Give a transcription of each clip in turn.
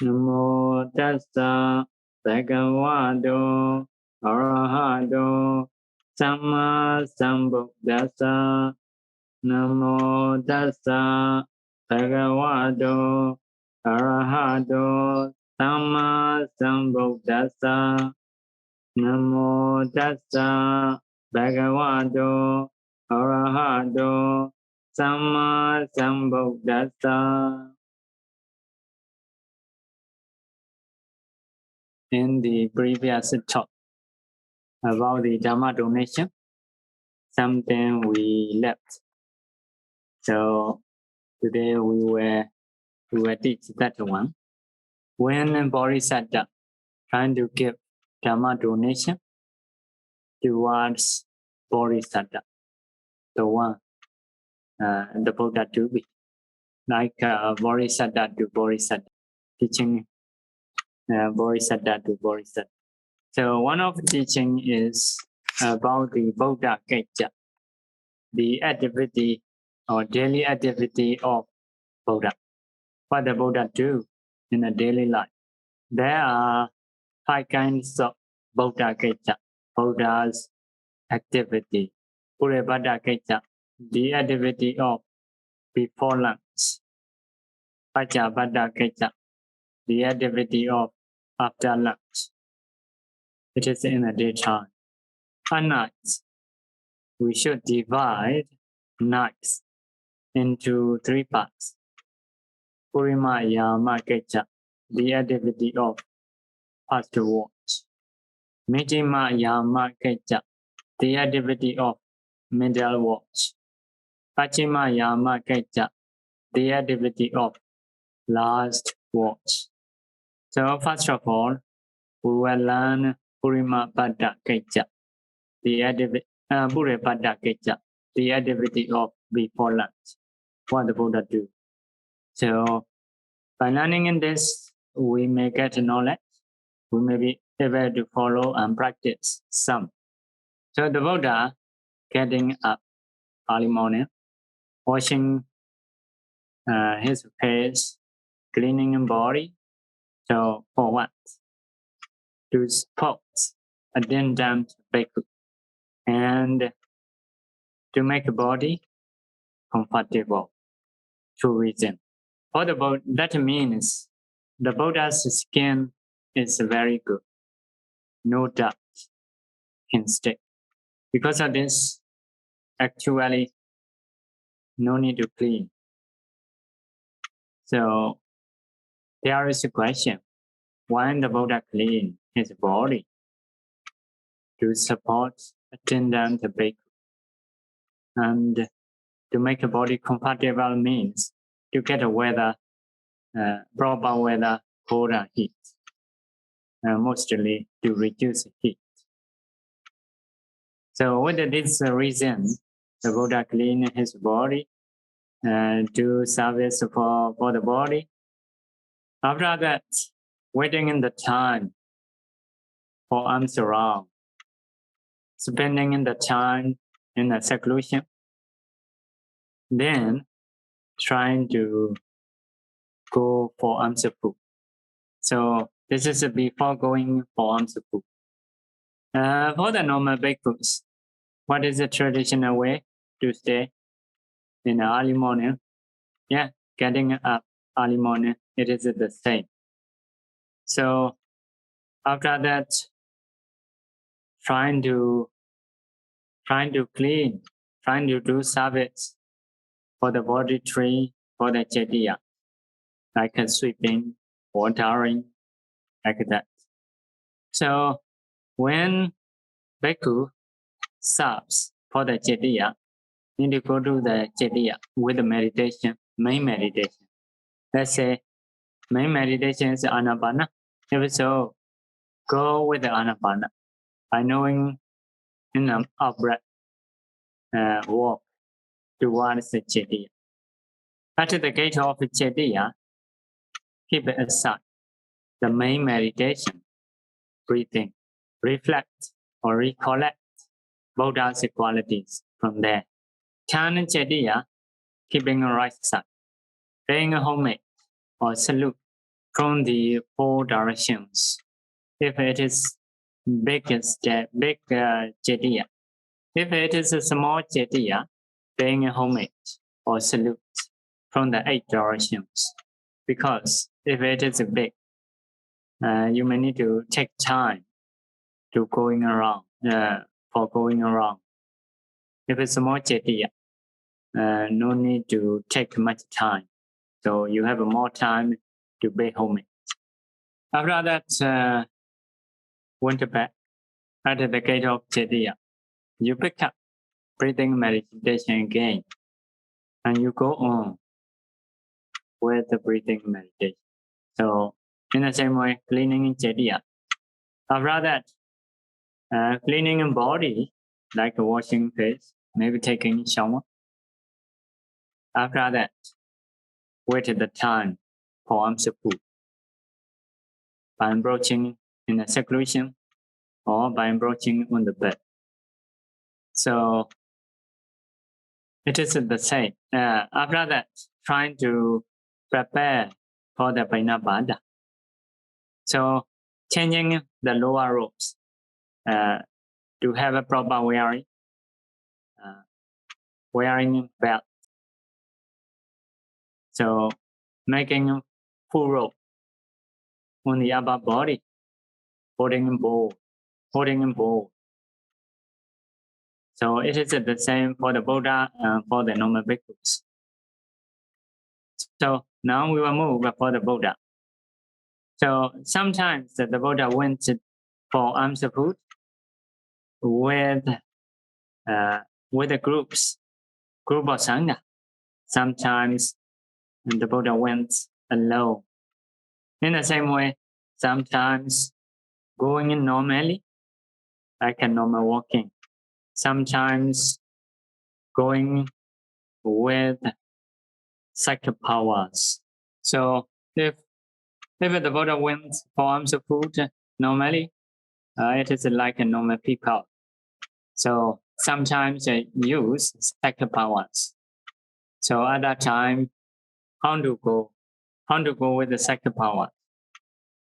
Namo tassa bhagavato arahato samma sambuddhassa. Namo tassa bhagavato arahato samma sambuddhassa. Namo tassa bhagavato arahato samma sambuddhassa. In the previous talk about the Dharma donation, something we left. So today we will teach that one. When Bodhisattva trying to give Dharma donation towards Bodhisattva, the one, the Buddha to be, like Bodhisattva to Bodhisattva, teaching Bodhisattva to Bodhisattva. So one of the teaching is about the Buddha Kecha, the activity or daily activity of Buddha. What the Buddha do in a daily life. There are 5 kinds of Buddha Kecha, Buddha's activity. Purabhada Kecha, the activity of before lunch. Pachabhada Kecha, the activity of after lunch. It is in the daytime. At night, we should divide nights into 3 parts. Purima Yama Kecha, the activity of past watch. Mijima Yama Kecha, the activity of middle watch. Pachima Yama Kecha, the activity of last watch. So first of all, we will learn Purima Pada Kecha, the activity, Purapada Kecha, the activity of before lunch. What the Buddha do. So by learning in this, we may get knowledge. We may be able to follow and practice some. So the Buddha getting up early morning, washing his face, cleaning his body. So for what? To support a dendam bhikkhu and to make the body comfortable. 2 reasons. For the Buddha, that means the Buddha's skin is very good. No doubt can stay. Because of this, actually, no need to clean. So there is a question: why the Buddha clean his body? To support attendant bhikkhu. And to make the body comfortable means to get a weather, proper weather, cold and heat. Mostly to reduce heat. So with this reason, the Buddha clean his body do service for the body. After that, waiting in the time for arms around, spending in the time in the seclusion, then trying to go for arms food. So this is before going for arms food. For the normal bhikkhus, what is the traditional way to stay in the early morning? Yeah, getting up early morning, it is the same. So after that, trying to clean, trying to do service for the body tree, for the jatiya, like sweeping, watering, like that. So when bhikkhu serves for the jatiya, need to go to the jatiya with the meditation, main meditation. Let's say main meditation is anapana. If so, go with the anapana by knowing in an upright walk towards the jatiya. At the gate of the jatiya, keep it aside. The main meditation, breathing, reflect or recollect Buddha's qualities from there. Chant jatiya, keeping a right side, paying a homage or salute from the four directions. If it is big Jetiya, if it is a small Jetiya, paying a homage or salute from the 8 directions. Because if it is big, you may need to take time to going around, for going around. If it's small Jetiya, no need to take much time. So you have more time to pay homage. After that, went back at the gate of Jetiya. You pick up breathing meditation again, and you go on with the breathing meditation. So in the same way, cleaning Jetiya. After that, cleaning body, like washing face, maybe taking shower. After that, wait the time for Amsa food. By approaching in a seclusion or by approaching on the bed. So it is the same. After that, trying to prepare for the Painabada. So changing the lower robes to have a proper wearing belt. So making full robe on the upper body, holding in bowl. So it is the same for the Buddha and for the normal bhikkhus. So now we will move for the Buddha. So sometimes the Buddha went for Amsa food with the group of Sangha. Sometimes the Buddha went alone. In the same way, sometimes going in normally, like a normal walking. Sometimes going with psychic powers. So if the Buddha went for Amsa food normally, it is like a normal people. So sometimes they use psychic powers. So at that time, how to go with the psychic powers?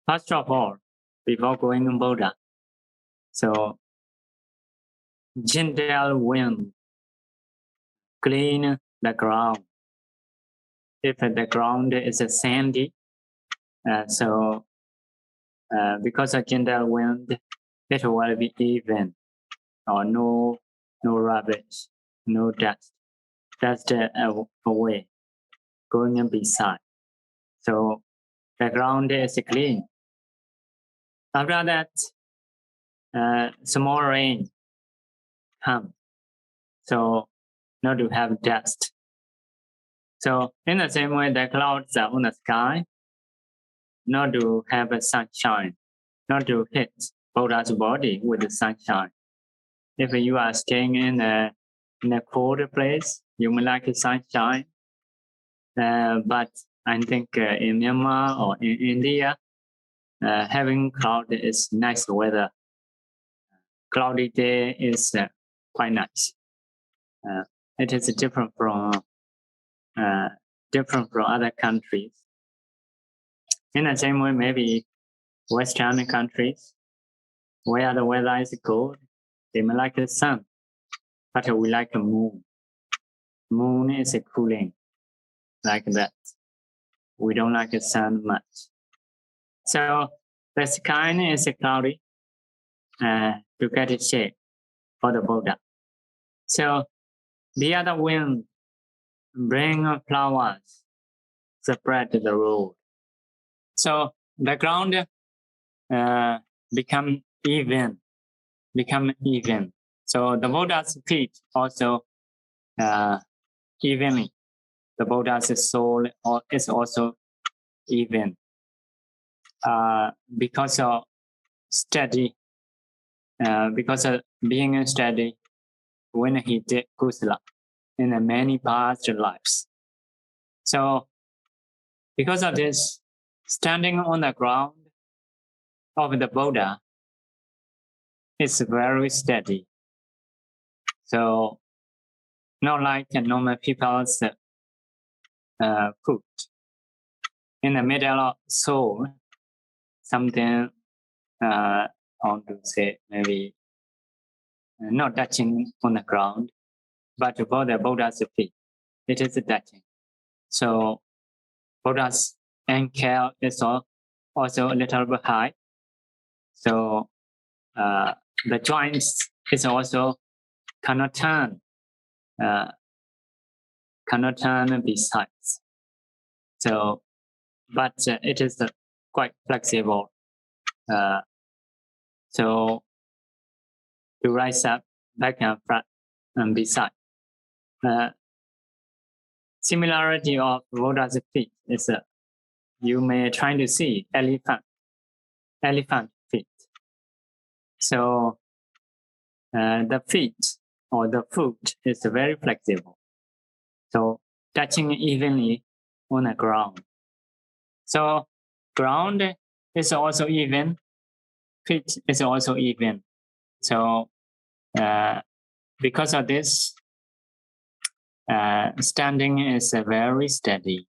First of all, before going to Buddha, so gentle wind clean the ground. If the ground is sandy, because of gentle wind, it will be even, or no rubbish, no dust. Dust away, going beside. So the ground is clean. After that, small rain comes. So not to have dust. So in the same way, the clouds are on the sky, not to have a sunshine, not to hit Buddha's body with the sunshine. If you are staying in a cold place, you may like sunshine. But I think in Myanmar or in India, having cloud is nice weather. Cloudy day is quite nice. It is different from other countries. In the same way, maybe Western countries, where the weather is cold, they may like the sun, but we like the moon. Moon is cooling, like that. We don't like the sun much. So the sky is cloudy to get it shape for the Buddha. So the other wind bring flowers, spread the road. So the ground become even. So the Buddha's feet also evenly. The Buddha's soul is also even. Because of steady, because of being steady when he did kusala in many past lives. So because of this, standing on the ground of the Buddha is very steady. So not like normal people's foot. in the middle of soul, something how to say, maybe not touching on the ground, but for the Buddha's feet, it is touching. So Buddha's ankle is also a little bit high. So the joints is also cannot turn besides. So, but it is quite flexible. So to rise up back and front and beside. Similarity of Buddha's feet is you may try to see elephant feet. So the feet or the foot is very flexible. So touching evenly on the ground. So ground is also even, feet is also even. So because of this, standing is very steady.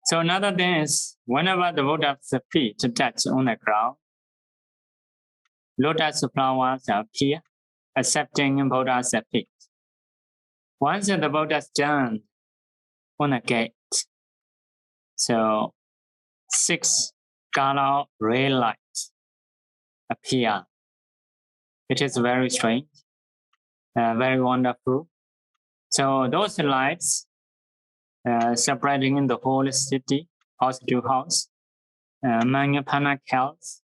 So another thing is, whenever the Buddha's feet touch on the ground, lotus flowers appear, accepting Buddha's feet. Once the Buddha stands on a gate, so 6 color ray lights appear. It is very strange, very wonderful. So those lights spreading in the whole city, house to house, among panacals,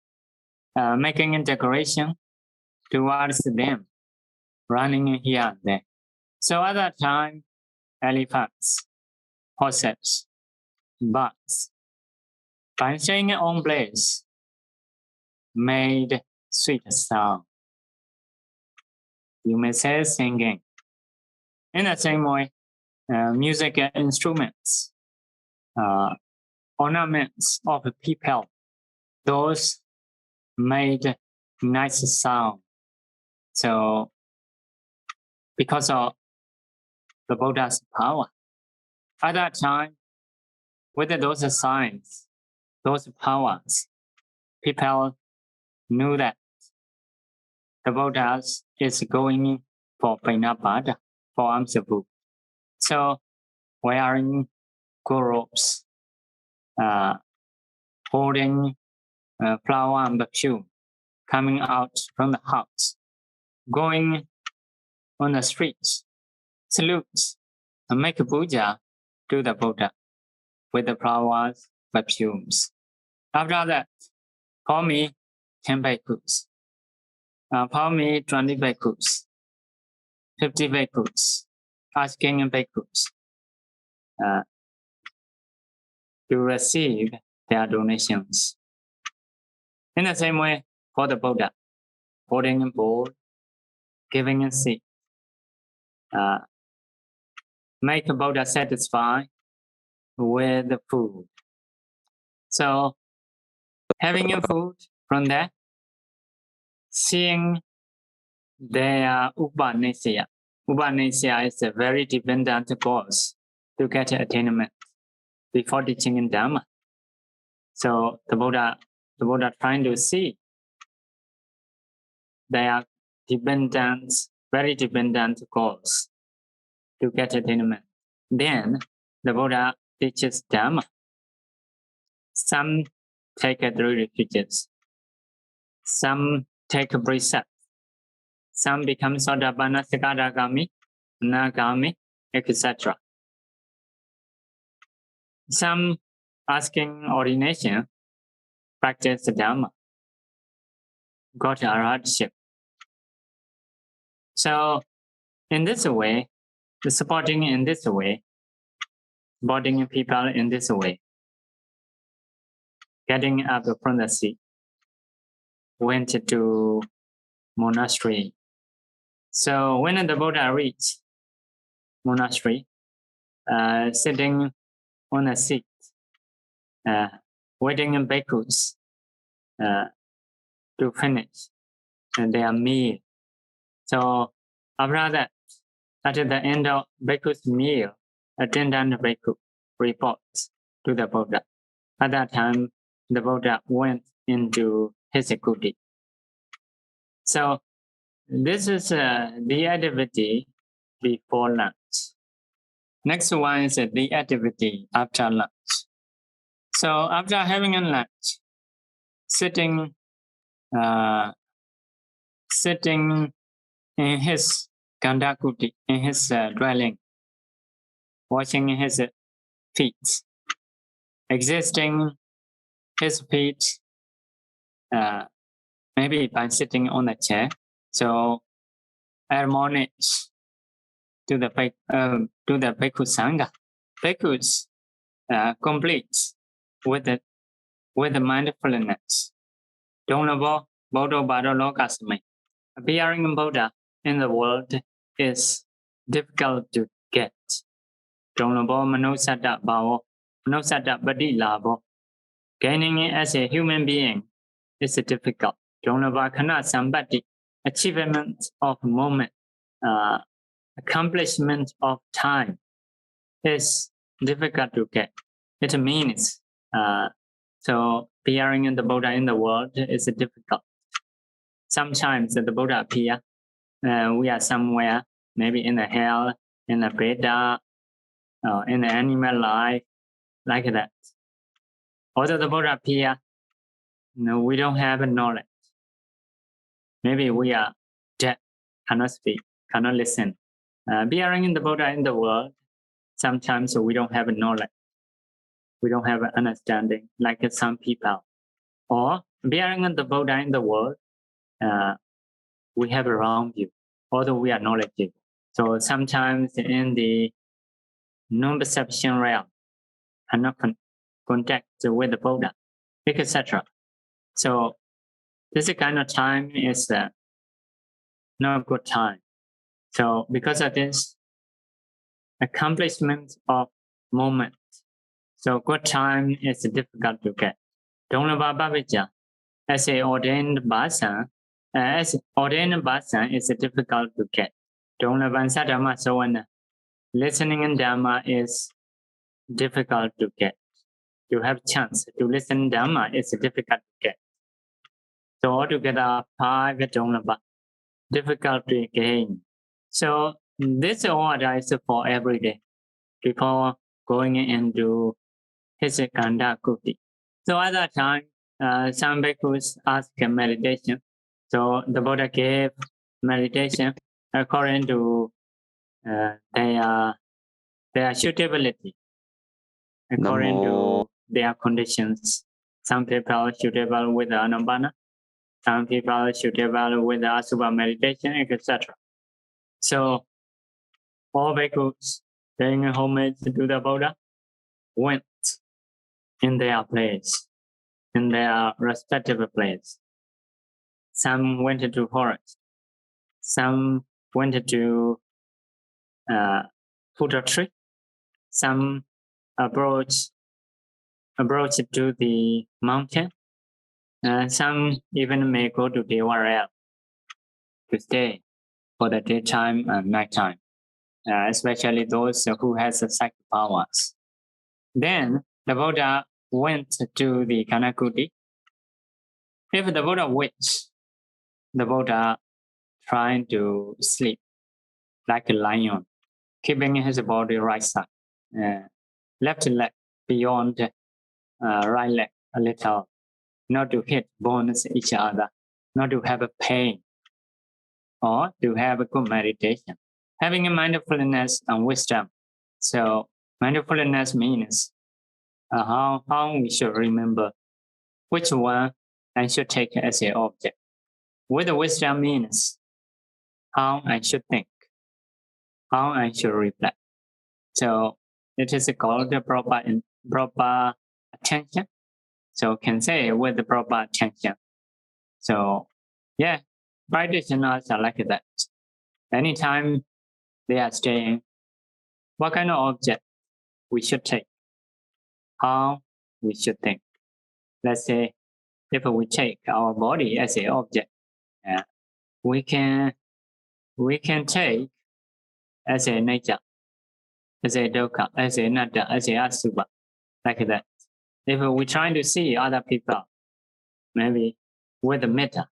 making a decoration towards them, running here and there. So at that time, elephants, horses, birds, by staying on place, made sweet sound. You may say singing. In the same way, music instruments, ornaments of people, those made nice sound. So because of the Buddha's power, at that time, with those signs, those powers, people knew that the Buddha is going for Pinapada, for alms book. So wearing robes, holding flower and perfume, coming out from the house, going on the streets, salutes, and make puja to the Buddha with the flowers, perfumes. After that, for me, 10 bhikkhus. For me, 20 bhikkhus, 50 bhikkhus, asking bhikkhus to receive their donations. In the same way, for the Buddha, holding a bowl, giving a seat, make the Buddha satisfied with the food. So, having a food from there, seeing their upanisya. Upanisya is a very dependent cause to get attainment before teaching in Dhamma. So the Buddha trying to see their very dependent cause to get attainment. Then the Buddha teaches Dhamma. Some take 3 refuges. Some take precepts. Some become Sotapanna, Sakadagami, Anagami, etc. Some asking ordination, practice Dhamma, got arhatship. So in this way, supporting in this way, supporting people in this way, getting up from the seat, went to monastery. So when the Buddha reached monastery, sitting on a seat, waiting in bhikkhus to finish their meal. So after that, at the end of bhikkhu's meal, attendant bhikkhu reports to the Buddha. At that time, the Buddha went into his kuti. So this is the activity before lunch. Next one is the activity after lunch. So after having a lunch, sitting in his kandakuti, in his dwelling, washing his feet, existing his feet, maybe by sitting on a chair. So admonish to the Bhikkhu Sangha. Bhikkhus complete with the mindfulness. Donabo Bodho Bado Lokasame. Appearing in Buddha in the world is difficult to get. Donabo Manosata Bhavo, Manosata Badi Labo. Gaining it as a human being is difficult. Donaba Kana Sambati, achievement of moment, accomplishment of time is difficult to get. It means so appearing in the Buddha in the world is difficult. Sometimes the Buddha appear, we are somewhere, maybe in the hell, in the Veda, in the animal life, like that. Although the Buddha appear, we don't have knowledge. Maybe we are deaf, cannot speak, cannot listen. Appearing in the Buddha in the world, sometimes we don't have knowledge. We don't have understanding like some people. Or appearing in the Buddha in the world, we have a wrong view, although we are knowledgeable. So sometimes in the non-perception realm, cannot contact with the Buddha, etc. So this kind of time is not a good time. So because of this, accomplishment of moment, so good time is difficult to get. Donlava Bhavija, as an ordained person, is difficult to get. Donlavansa Dhamma Sawana, listening in Dhamma is difficult to get. To have chance to listen Dhamma is difficult to get. So altogether, 5 Donlava, difficult to gain. So this order is for every day before going into his Kanda Kuti. So at that time, some bhikkhus ask meditation. So the Buddha gave meditation according to their suitability, according to their conditions. Some people are suitable with Anapana, some people are suitable with Asubha meditation, etc. So all bhikkhus paying homage to the Buddha went in their place, in their respective place. Some went to forest, some went to fruit tree, some approached to the mountain, some even may go to the URL to stay for the daytime and nighttime, especially those who has psychic powers. Then the Buddha went to the Kanakuti. If the Buddha wished, the Buddha trying to sleep like a lion, keeping his body right side, left leg beyond right leg a little, not to hit bones each other, not to have a pain, or to have a good meditation. Having a mindfulness and wisdom. So mindfulness means how we should remember which one I should take as an object. With the wisdom means how I should think, how I should reflect. So it is called the proper attention. So can say with the proper attention. So yeah, practitioners are like that. Anytime they are staying, what kind of object we should take, how we should think. Let's say if we take our body as an object, we can take as a nature, as a dukkha, as a anatta, as a asubha, like that. If we try to see other people, maybe with the metta,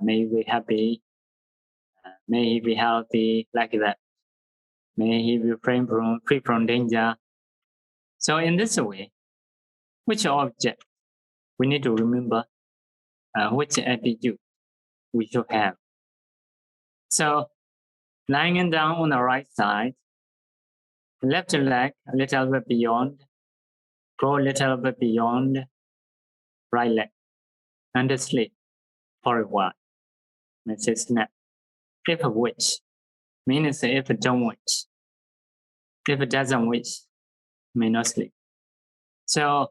may we happy, may he be healthy, like that. May he be free from danger. So in this way, which object we need to remember, which attitude we should have. So lying down on the right side, left leg a little bit beyond, go a little bit beyond right leg, and sleep for a while. Let's say snap. If wish, means if it don't wish. If it doesn't wish, may not sleep. So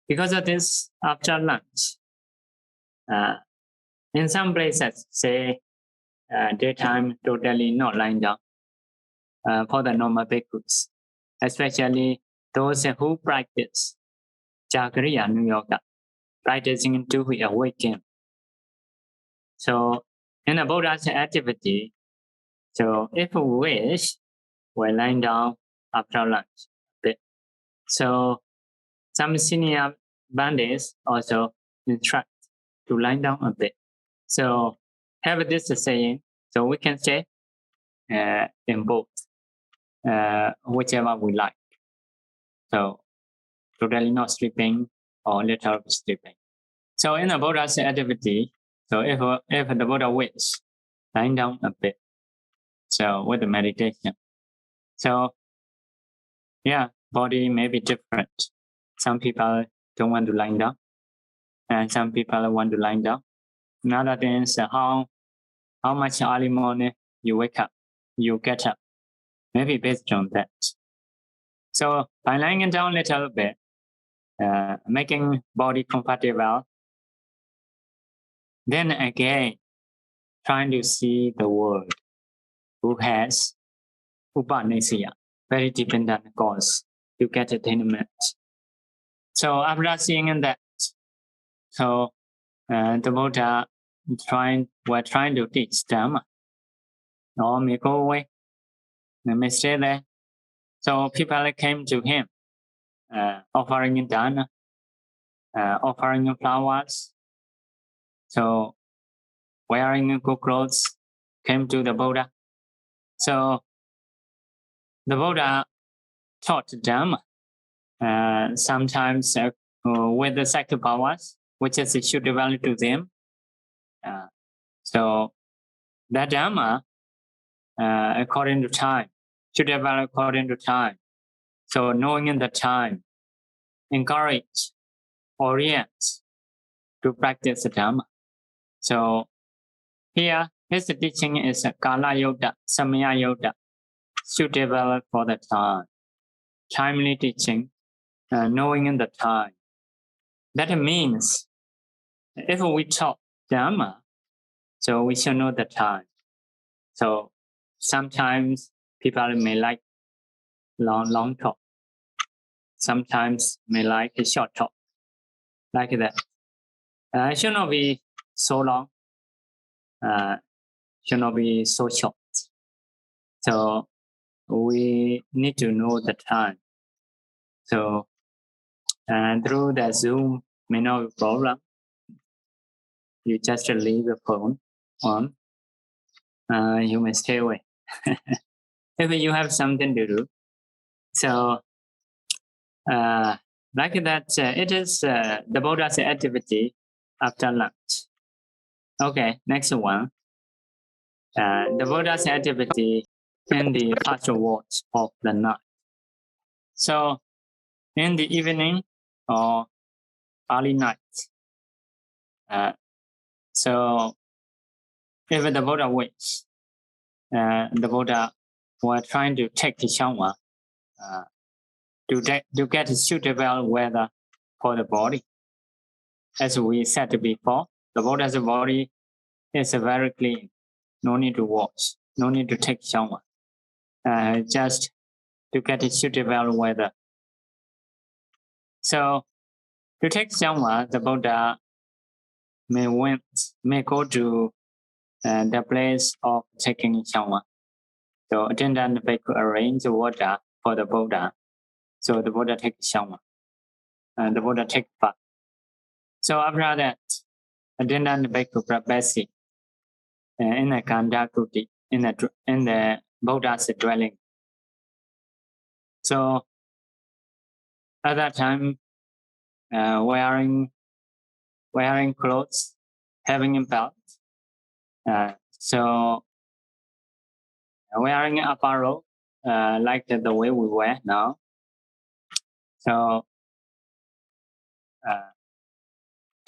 because of this, after lunch, in some places, say daytime totally not lying down for the normal bhikkhus, especially those who practice Chakriya Yoga, practicing to be awakened. So in the Buddha's activity, so if we wish, we're lying down after lunch a bit. So some senior bandits also instruct to lie down a bit. So have this saying, so we can stay in both, whichever we like. So totally not sleeping or little sleeping. So in the Buddha's activity, so if the Buddha wishes, lying down a bit. So with the meditation. So yeah, body may be different. Some people don't want to lie down, and some people want to lie down. Another thing is how much early morning you wake up, you get up. Maybe based on that. So by lying down a little bit, making body comfortable, then again, trying to see the world who has upanishya, very dependent cause to get attainment. So after seeing that, so the Buddha were trying to teach Dhamma. No, may go away, may stay there. So people came to him, offering dana, offering flowers. So wearing good clothes came to the Buddha. So the Buddha taught Dhamma, sometimes with the psychic powers, which is suitable to them. So that Dhamma, according to time, suitable according to time. So knowing in the time, encourage, orient to practice the Dhamma. So here, his teaching is Kala Yoga, Samaya Yoga, suitable for the time. Timely teaching, knowing in the time. That means if we talk Dhamma, so we should know the time. So sometimes people may like long talk. Sometimes may like a short talk, like that. It should not be so long. Should not be so short. So we need to know the time. So through the Zoom may not be a problem. You just leave the phone on. You may stay away. If you have something to do. So like that, it is the Buddha's activity after lunch. Okay, next one. The Buddha's activity in the first watch of the night. So in the evening or early night. So if the Buddha wakes, the Buddha was trying to take the shower to get suitable weather for the body. As we said before, the Buddha's body is very clean. No need to wash, no need to take shower. Just to get a suitable weather. So to take shower, the Buddha may go to the place of taking shower. So attendant may arrange the water for the Buddha. So the Buddha takes shower. the Buddha take part. So after that, Adindan Bhikkhu Prabhasi in the Kanda Kuti, in the Buddha's dwelling. So at that time, wearing clothes, having a belt. So wearing apparel like the way we wear now. So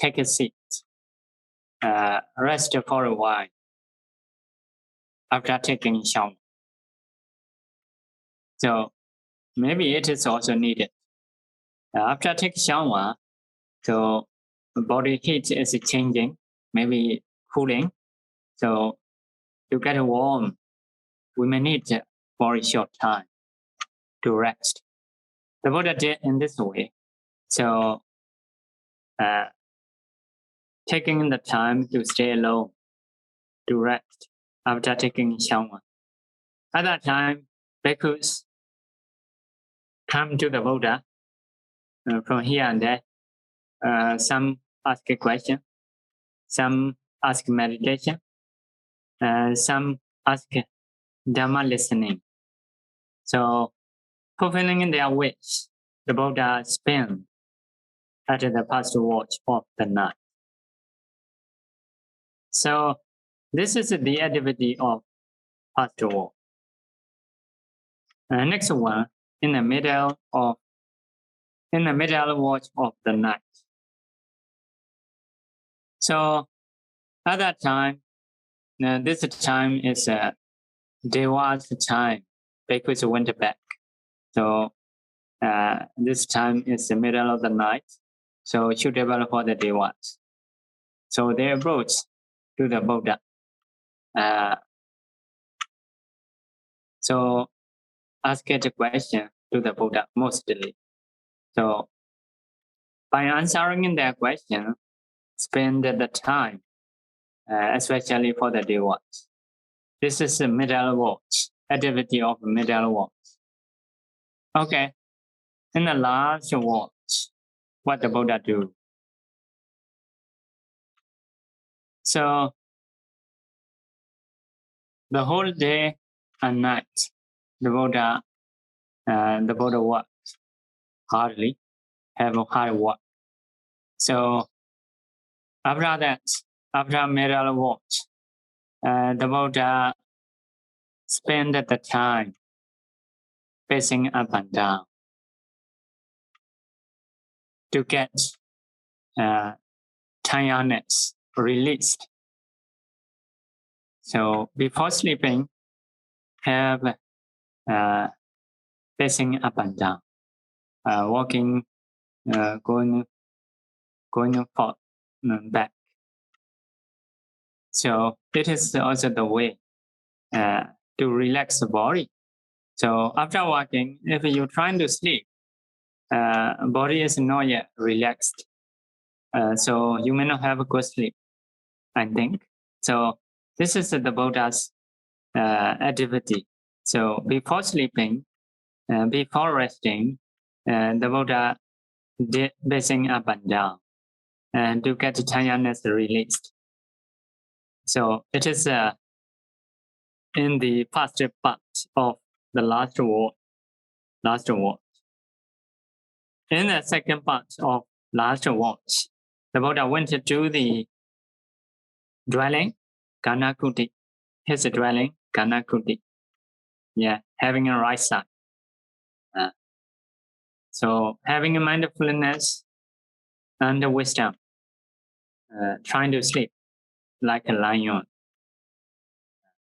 take a seat, rest for a while after taking shower. So maybe it is also needed. After taking shower, so body heat is changing, maybe cooling. So to get warm, we may need for a short time to rest. The Buddha did in this way. So taking the time to stay alone, to rest after taking shower. At that time, bhikkhus come to the Buddha from here and there. Some ask a question, some ask meditation, some ask Dhamma listening. So, fulfilling their wish, the Buddha spent at the past watch of the night. So, this is the activity of past watch. Next one, in the middle watch of the night. So, at that time, this time is Deva's time. Bhikkhus went back. So this time is the middle of the night. So suitable for the Devas. So they approached to the Buddha. So asked a question to the Buddha mostly. So by answering their question, spend the time, especially for the Devas. This is the middle watch, activity of middle watch. Okay, in the last watch, what the Buddha do? So the whole day and night, the Buddha worked hardly, have a hard work. So after that, after middle watch, the Buddha spent the time pacing up and down to get tiredness released. So before sleeping, have pacing up and down, walking, going forth, back. So it is also the way to relax the body. So after walking, if you're trying to sleep, body is not yet relaxed. So you may not have a good sleep, I think. So this is the Buddha's activity. So before sleeping, before resting, the Buddha did pacing up and down and to get the tiredness released. So it is in the first part of the last watch. In the second part of last watch, the Buddha went to the dwelling, Ganakuti, his dwelling, Ganakuti. Yeah, having a right side. So having a mindfulness and wisdom, trying to sleep like a lion.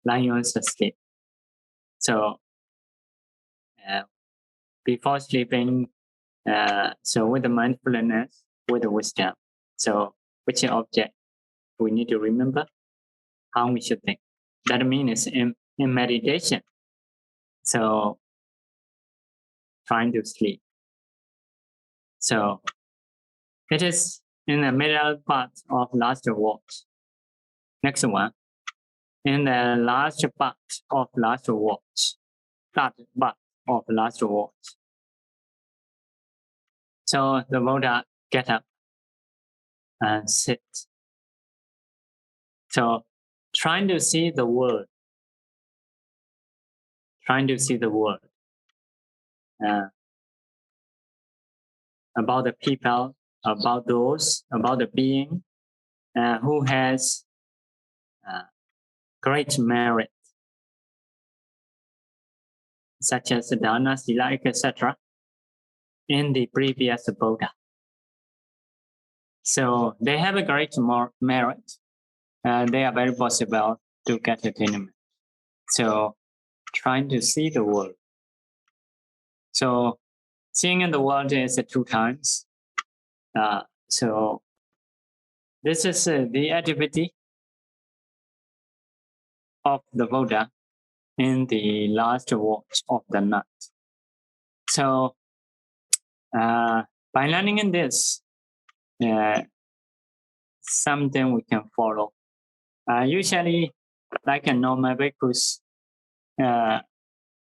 Lions sleep. So before sleeping, so with the mindfulness, with the wisdom. So which object we need to remember? How we should think. That means in meditation. So trying to sleep. So it is in the middle part of last watch. Next one. In the last part of last watch. Third part of last watch. So the Buddha get up and sit. So trying to see the world, about the people, about those, about the being who has great merit, such as Dana, Sila, etc., in the previous Buddha. So they have a great merit. They are very possible to get attainment. So trying to see the world. So seeing in the world is 2 times. So this is the activity of the Buddha in the last watch of the night. So by learning in this, something we can follow. Usually, like a normal bhikkhus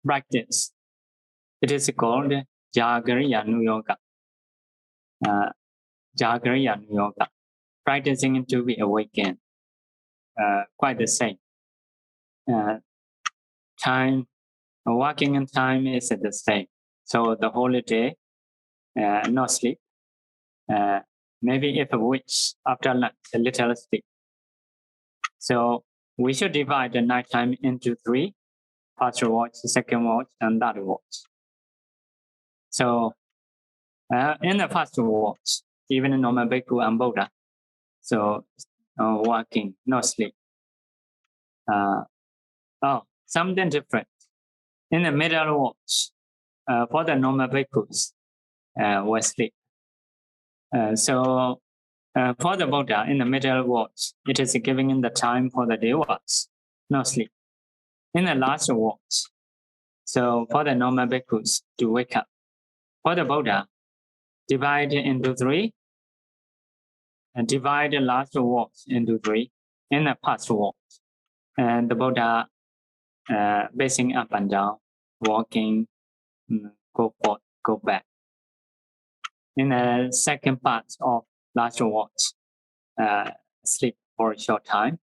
practice, it is called Jagariya Yoga. Jagariya Yoga, practicing to be awakened. Quite the same. Time, walking in time is the same. So the whole day, no sleep. Maybe if a wish after lunch, a little sleep. So we should divide the night time into 3: first watch, second watch, and third watch. So in the first watch, even in normal bhikkhu and Buddha, so walking, no sleep. Something different. In the middle watch, for the normal bhikkhus, will sleep. So for the Buddha, in the middle watch, it is giving in the time for the devas, no sleep. In the last watch, so for the normal bhikkhus to wake up. For the Buddha, divide into 3, and divide the last watch into 3 in the past watch. And the Buddha pacing up and down, walking, go forth, go back. In the second part of last watch, sleep for a short time.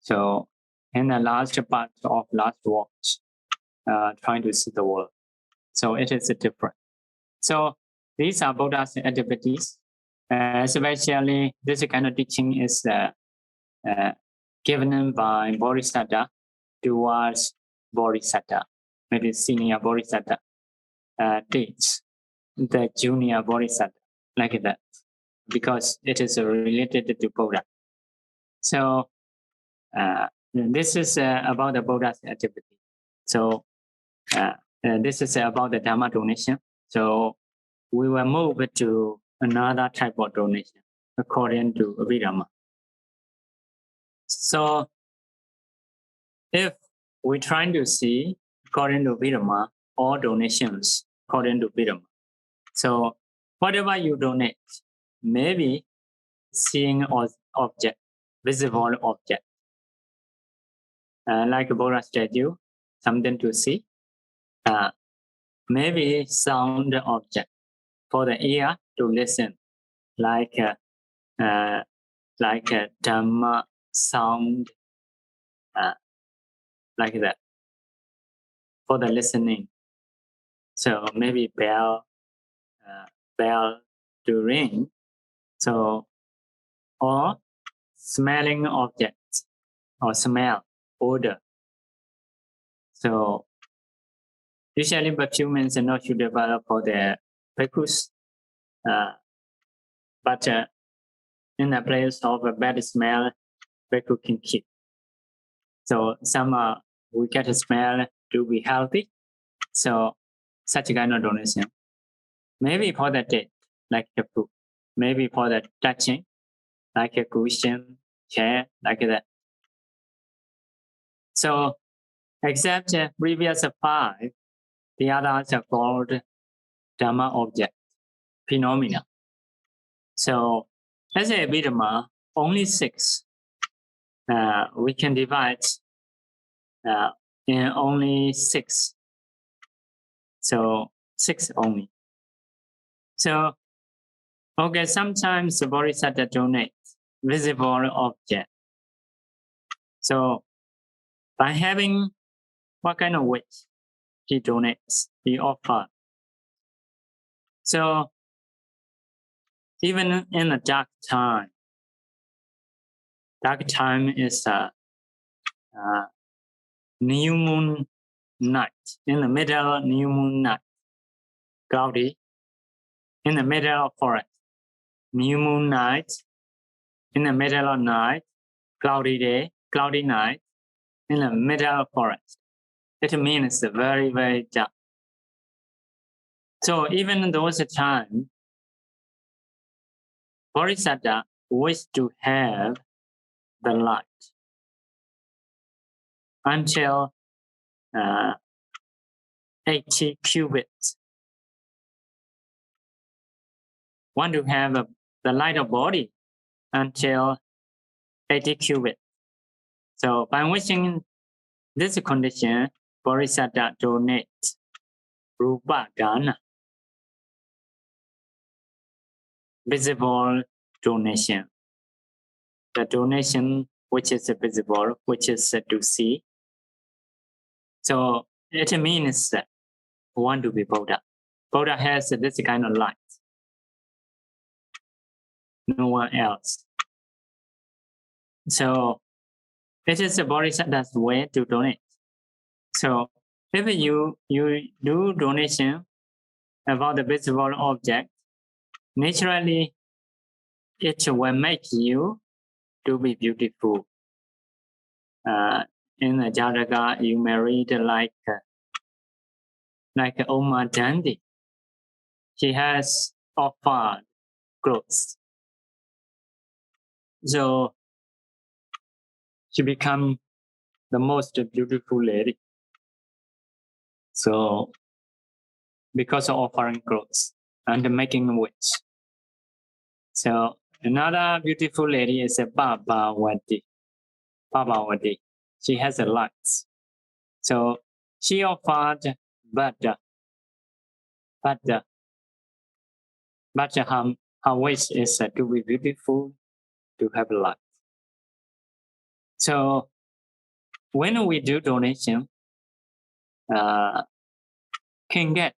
So in the last part of last watch, trying to see the world. So it is different. So these are Buddha's activities. Especially this kind of teaching is given by Bodhisattva towards Bodhisattva, maybe senior Bodhisattva teach the junior Bodhisattva, like that, because it is related to Buddha. So this is about the Buddha's activity. So this is about the Dhamma donation. So we will move to another type of donation according to Abhidhamma. So if we're trying to see according to Abhidhamma, all donations according to Abhidhamma. So whatever you donate, maybe seeing object, visible object, like a Buddha statue, something to see. Maybe sound object for the ear to listen, like a Dhamma sound, like that, for the listening. So maybe bell to ring. So, or smelling objects, or smell, odor. So usually humans are not suitable for the bhikkhus, but in the place of a bad smell, bhikkhu can keep. So some we get a smell to be healthy. So such a kind of donation. Maybe for the taste, like the food. Maybe for the touching, like a cushion, chair, like that. So except previous 5, the others are called Dhamma object, phenomena. So as a Abhidhamma, only 6. We can divide in only 6. So 6 only. So Okay, sometimes the Bodhisattva donates visible object. So by having what kind of wish he donates, he offers. So even in the dark time is new moon night. In the middle of new moon night, cloudy. In the middle of forest, new moon night. In the middle of night, cloudy day, cloudy night. In the middle of forest. It means very, very dark. So even in those times, Bodhisattva wish to have the light until 80 cubits. Want to have the light of body until 80 cubits. So by wishing this condition, Bodhisattva donates Rupa Dana, visible donation. The donation which is visible, which is to see. So it means that want to be Buddha. Buddha has this kind of light. No one else. So it is a Bodhisattva's way to donate. So if you do donation about the visible object, naturally it will make you to be beautiful. In the Janakā, you married like Oma Dandi. She has offered clothes. So she become the most beautiful lady. So because of offering clothes and making a wish. So another beautiful lady is a Bhabawati. Bhabawati. She has a light. So she offered Buddha. But her wish is to be beautiful, to have light. So when we do donation, can get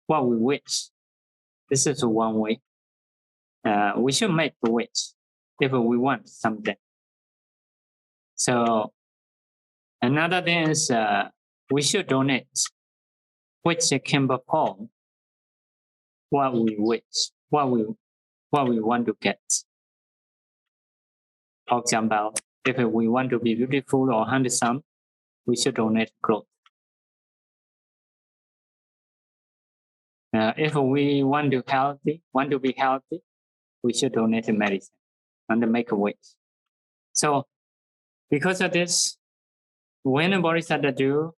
what we wish. This is one way. We should make a wish if we want something. So another thing is we should donate, which can perform what we wish, what we want to get. For example, if we want to be beautiful or handsome, we should donate clothes. If we want to be healthy, we should donate medicine and make a wish. So because of this, when a Bodhisattva do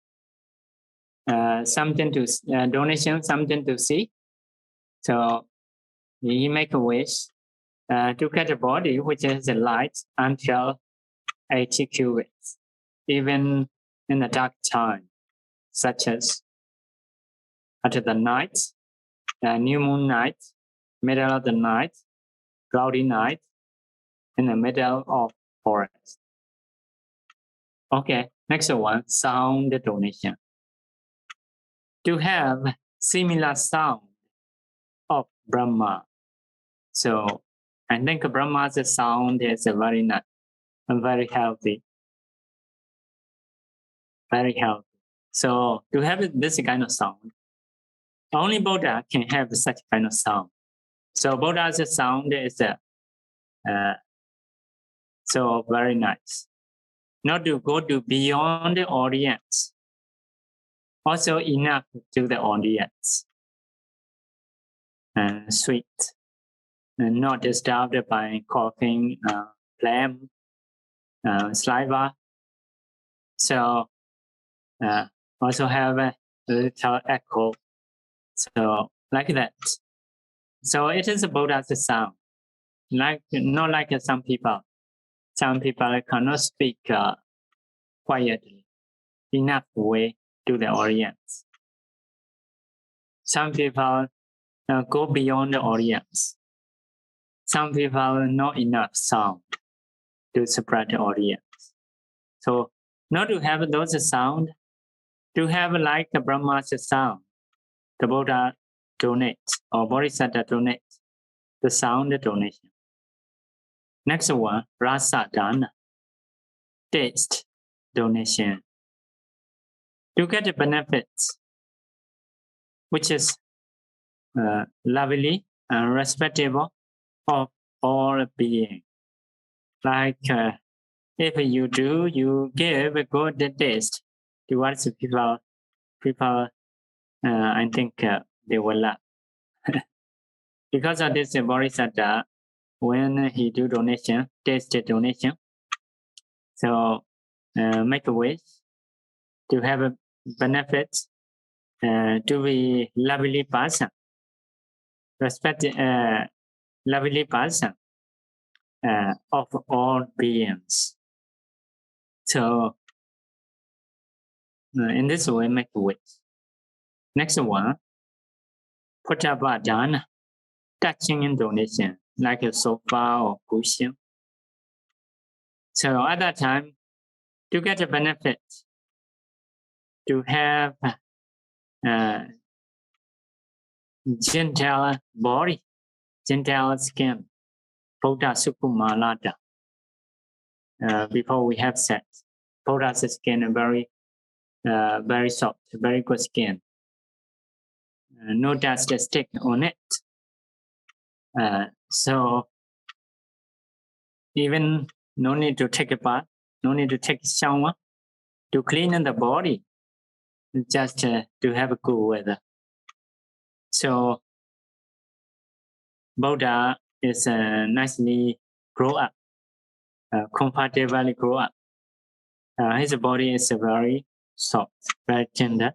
something to donation, something to see, so he make a wish to get a body which is a light until 80 cubits, even in the dark time, such as at the night, new moon night, middle of the night, cloudy night, in the middle of forest. Okay, next one, sound donation. To have similar sound of Brahma. So I think Brahma's sound is very nice and very healthy. Very healthy. So to have this kind of sound, only Buddha can have such kind of sound. So Buddha's sound is so very nice. Not to go to beyond the audience. Also enough to the audience. Sweet. And not disturbed by coughing, phlegm, saliva. So also have a little echo. So like that. So it is a Buddha's sound. Not like some people. Some people cannot speak quietly enough way to the audience. Some people go beyond the audience. some people not enough sound to spread the audience. So not to have those sound, to have like a Brahma's sound, the Buddha donates or Bodhisattva donates the sound donation. Next one, rasa dana, taste donation. To get the benefits, which is lovely and respectable of all beings. Like if you give a good taste towards people, I think they will love. Because of this, Bodhisattva, when he do donation, taste donation, so make a wish to have a benefits, to be lovely person, respect lovely person of all beings. So in this way, make a wish. Next one, Putabadana, touching in donation, like a sofa or cushion. So at that time, to get a benefit, to have gentle body, gentle skin, Buddha Sukumalata. Before we have said, Buddha's skin very soft, very good skin. No dust stick on it. So even no need to take a bath, no need to take a shower to clean the body, just to have a good weather. So Buddha is nicely grow up, comfortably grow up. His body is very soft, very tender.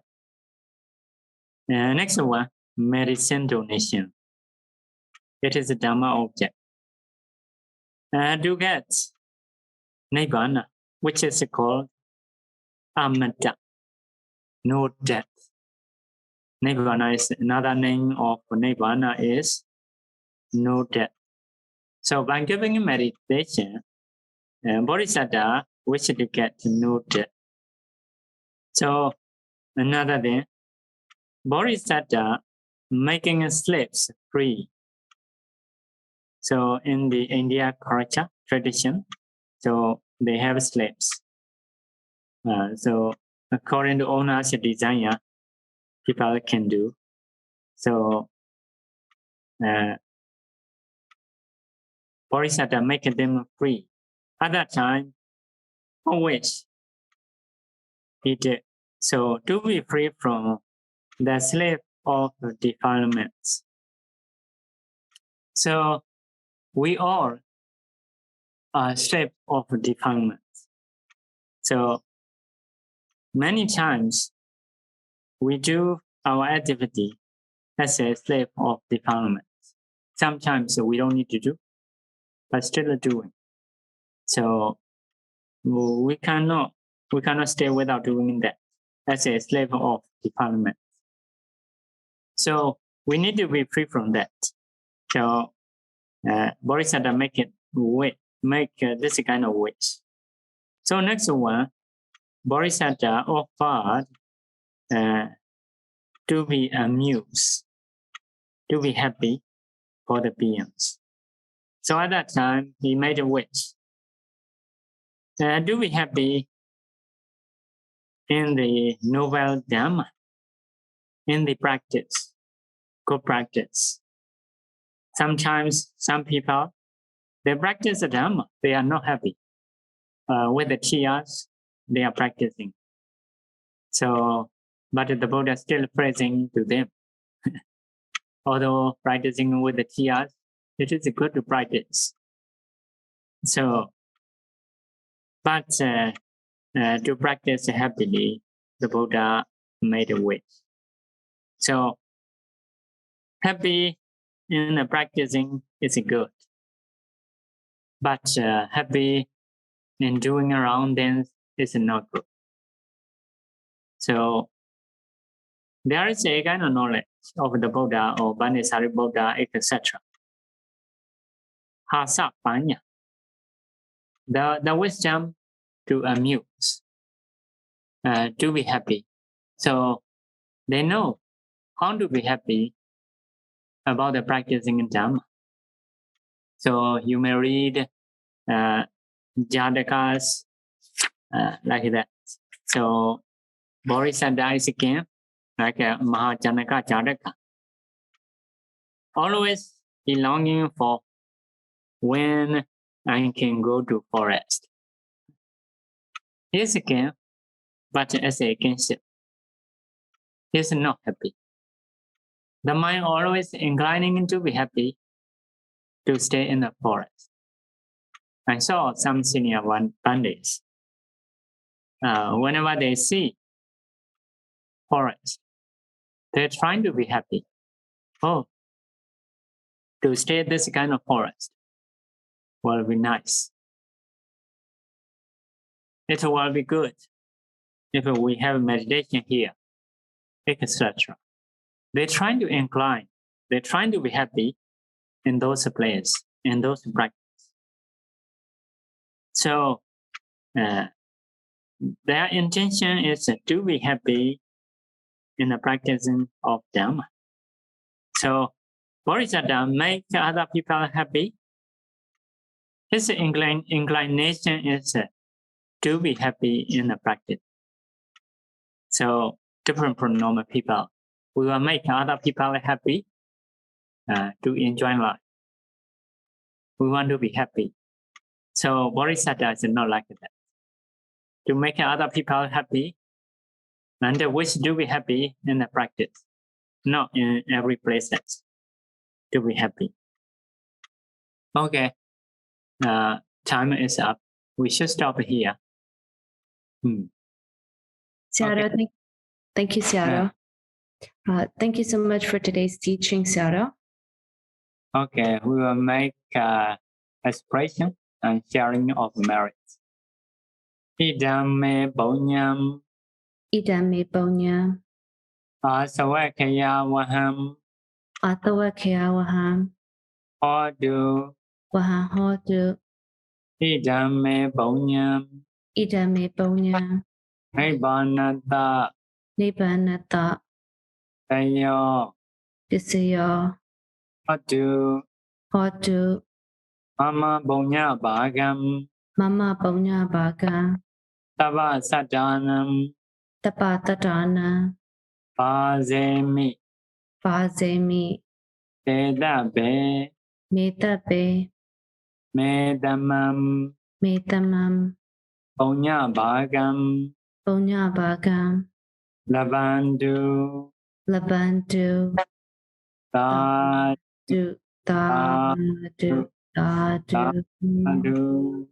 Next one, medicine donation. It is a Dhamma object. To get Nibbana, which is called Amata, no death. Nibbana is another name of Nibbana is no death. So by giving meditation, Bodhisattva wishes to get no death. So another thing, Bodhisattva making slaves free. So in the India culture tradition, so they have slaves. So according to owner's desire, people can do. So Bodhisattva make them free. At that time, always he did. So to be free from the slave of defilements. So we all are slave of defilements. So many times we do our activity as a slave of defilements. Sometimes we don't need to do, but still doing. So we cannot stay without doing that as a slave of defilements. So we need to be free from that. So Bodhisattva make this kind of wish. So next one, Bodhisattva offered to be amused, to be happy for the beings. So at that time, he made a wish. To be happy in the noble Dhamma, in the practice, good practice. Sometimes some people, they practice the Dhamma, they are not happy. With the tears, they are practicing. So, but the Buddha is still praising to them. Although practicing with the tears, it is good to practice. So, but to practice happily, the Buddha made a wish. So, happy in the practicing is good. But happy in doing around things is not good. So there is a kind of knowledge of the Buddha or Banisari Buddha, etc. hasa panya. The wisdom to amuse, to be happy. So they know how to be happy about the practicing in Dhamma. So you may read Jatakas like that. So Bodhisattva is again like a Mahajanaka Jataka. Always be longing for when I can go to forest. He's again, but as a kinship. He's not happy. The mind always inclining to be happy to stay in the forest. I saw some senior pandits. Whenever they see forest, they're trying to be happy. Oh, to stay this kind of forest will be nice. It will be good if we have meditation here, etc. They're trying to incline. They're trying to be happy in those places, in those practices. So their intention is to be happy in the practicing of Dhamma. So Bodhisattva make other people happy. His inclination is to be happy in the practice. So different from normal people, we will make other people happy to enjoy life. We want to be happy. So Bodhisattva is not like that. To make other people happy, and they wish to be happy in the practice, not in every place to be happy. Okay, time is up. We should stop here. Sayadaw, Okay. thank you, Sayadaw. Thank you so much for today's teaching, Sayadaw. Okay, we will make expression and sharing of merits. Idam me bonyam Idam me bonyam asawakaya waham atawakaya waham hodu waham hodu idam me bonyam idam me bonyam nibbānata nibbanata tayo tisayo hodu hodu mama bonya bhagam mama bonya bhaga tava sadanam tapatadana bhazemi vazemi tedabe metabe medamam metamam bonya bhagam bonya bhagam labandu labantu Sadhu, Dadu, dadu, dadu. sadhu.